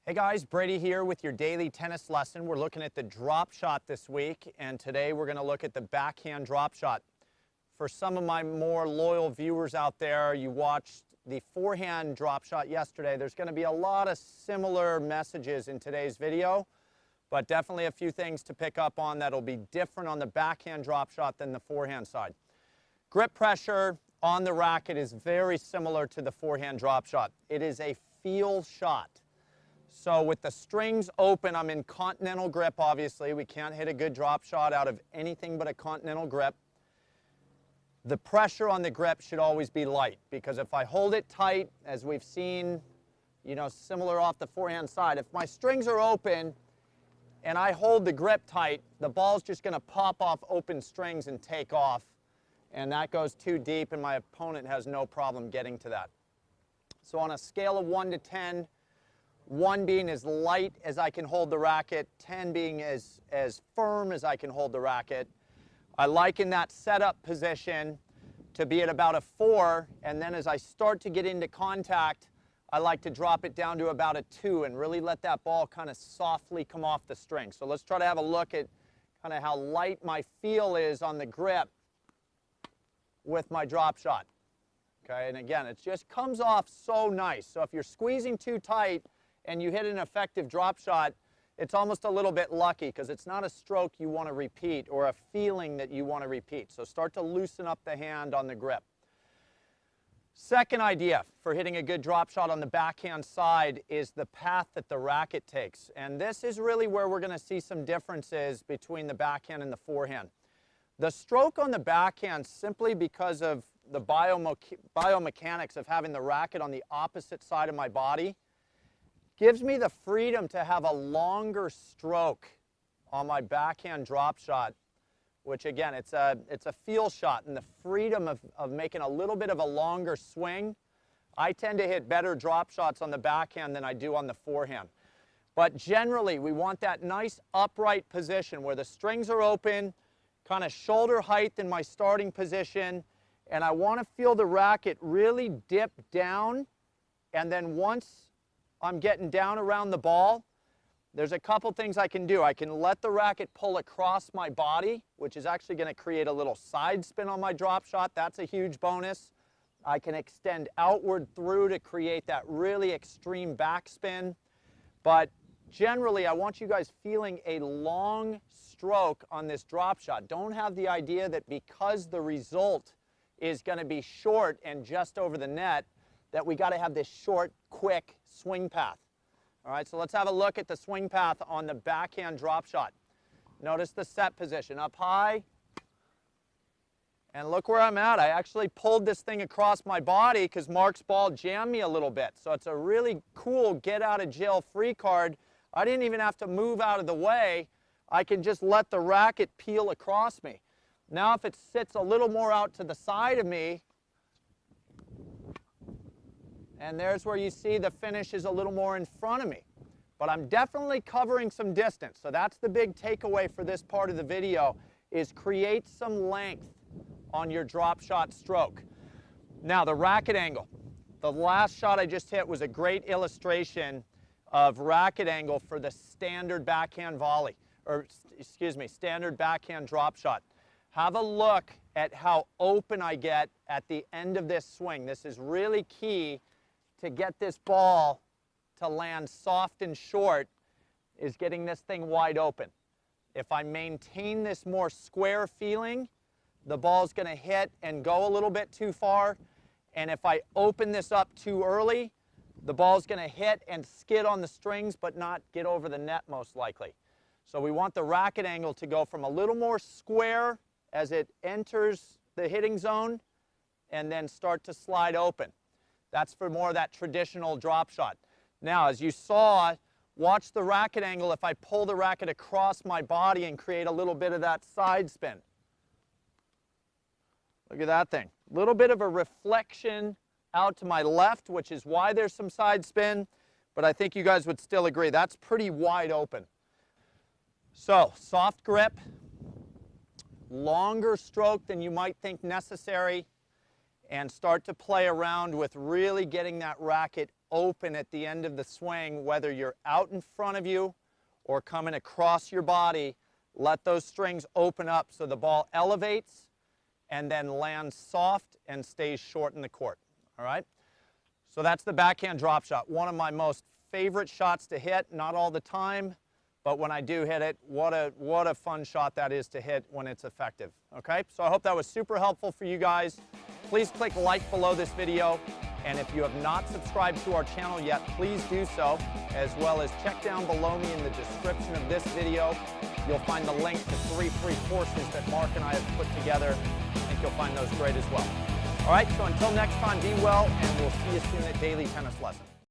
Hey guys, Brady here with your daily tennis lesson. We're looking at the drop shot this week, and today we're going to look at the backhand drop shot. For some of my more loyal viewers out there, you watched the forehand drop shot yesterday. There's going to be a lot of similar messages in today's video, but definitely a few things to pick up on that'll be different on the backhand drop shot than the forehand side. Grip pressure on the racket is very similar to the forehand drop shot. It is a feel shot. So with the strings open, I'm in continental grip, obviously. We can't hit a good drop shot out of anything but a continental grip. The pressure on the grip should always be light, because if I hold it tight, as we've seen, similar off the forehand side, if my strings are open and I hold the grip tight, the ball's just going to pop off open strings and take off, and that goes too deep, and my opponent has no problem getting to that. So on a scale of 1 to 10, 1 being as light as I can hold the racket, 10 being as firm as I can hold the racket. I like in that setup position to be at about a 4, and then as I start to get into contact, I like to drop it down to about a 2 and really let that ball kind of softly come off the string. So let's try to have a look at kind of how light my feel is on the grip with my drop shot. Okay, and again, it just comes off so nice. So if you're squeezing too tight and you hit an effective drop shot, it's almost a little bit lucky because it's not a stroke you want to repeat or a feeling that you want to repeat. So start to loosen up the hand on the grip. Second idea for hitting a good drop shot on the backhand side is the path that the racket takes. And this is really where we're going to see some differences between the backhand and the forehand. The stroke on the backhand, simply because of the biomechanics of having the racket on the opposite side of my body, gives me the freedom to have a longer stroke on my backhand drop shot, which again, it's a feel shot, and the freedom of making a little bit of a longer swing. I tend to hit better drop shots on the backhand than I do on the forehand. But generally, we want that nice upright position where the strings are open, kind of shoulder height in my starting position, and I want to feel the racket really dip down, and then once I'm getting down around the ball, there's a couple things I can do. I can let the racket pull across my body, which is actually going to create a little side spin on my drop shot. That's a huge bonus. I can extend outward through to create that really extreme backspin. But generally, I want you guys feeling a long stroke on this drop shot. Don't have the idea that because the result is going to be short and just over the net, that we got to have this short, quick swing path. All right, so let's have a look at the swing path on the backhand drop shot. Notice the set position, up high, and look where I'm at. I actually pulled this thing across my body because Mark's ball jammed me a little bit. So it's a really cool get out of jail free card. I didn't even have to move out of the way. I can just let the racket peel across me. Now if it sits a little more out to the side of me, and there's where you see the finish is a little more in front of me. But I'm definitely covering some distance. So that's the big takeaway for this part of the video, is create some length on your drop shot stroke. Now the racket angle. The last shot I just hit was a great illustration of racket angle for the standard backhand volley, or excuse me, standard backhand drop shot. Have a look at how open I get at the end of this swing. This is really key to get this ball to land soft and short, is getting this thing wide open. If I maintain this more square feeling, the ball's going to hit and go a little bit too far. And if I open this up too early, the ball's going to hit and skid on the strings but not get over the net most likely. So we want the racket angle to go from a little more square as it enters the hitting zone and then start to slide open. That's for more of that traditional drop shot. Now, as you saw, watch the racket angle if I pull the racket across my body and create a little bit of that side spin. Look at that thing. A little bit of a reflection out to my left, which is why there's some side spin, but I think you guys would still agree that's pretty wide open. So, soft grip, longer stroke than you might think necessary, and start to play around with really getting that racket open at the end of the swing, whether you're out in front of you or coming across your body. Let those strings open up so the ball elevates and then lands soft and stays short in the court. All right? So that's the backhand drop shot. One of my most favorite shots to hit, not all the time, but when I do hit it, what a fun shot that is to hit when it's effective. Okay? So I hope that was super helpful for you guys. Please click like below this video, and if you have not subscribed to our channel yet, please do so, as well as check down below me in the description of this video. You'll find the link to 3 free courses that Mark and I have put together. I think you'll find those great as well. All right, so until next time, be well, and we'll see you soon at Daily Tennis Lessons.